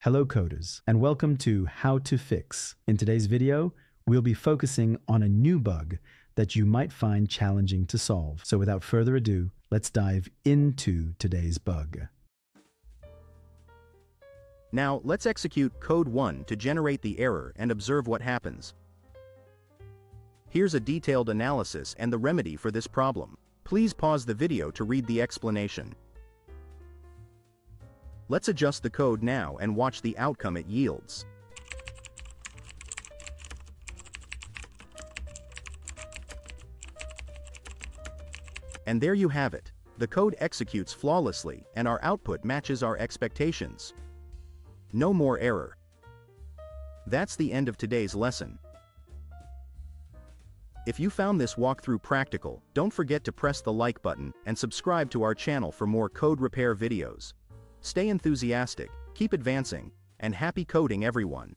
Hello coders, and welcome to How to Fix. In today's video, we'll be focusing on a new bug that you might find challenging to solve. So without further ado, let's dive into today's bug. Now, let's execute code 1 to generate the error and observe what happens. Here's a detailed analysis and the remedy for this problem. Please pause the video to read the explanation. Let's adjust the code now and watch the outcome it yields. And there you have it. The code executes flawlessly and our output matches our expectations. No more error. That's the end of today's lesson. If you found this walkthrough practical, don't forget to press the like button and subscribe to our channel for more code repair videos. Stay enthusiastic, keep advancing, and happy coding everyone.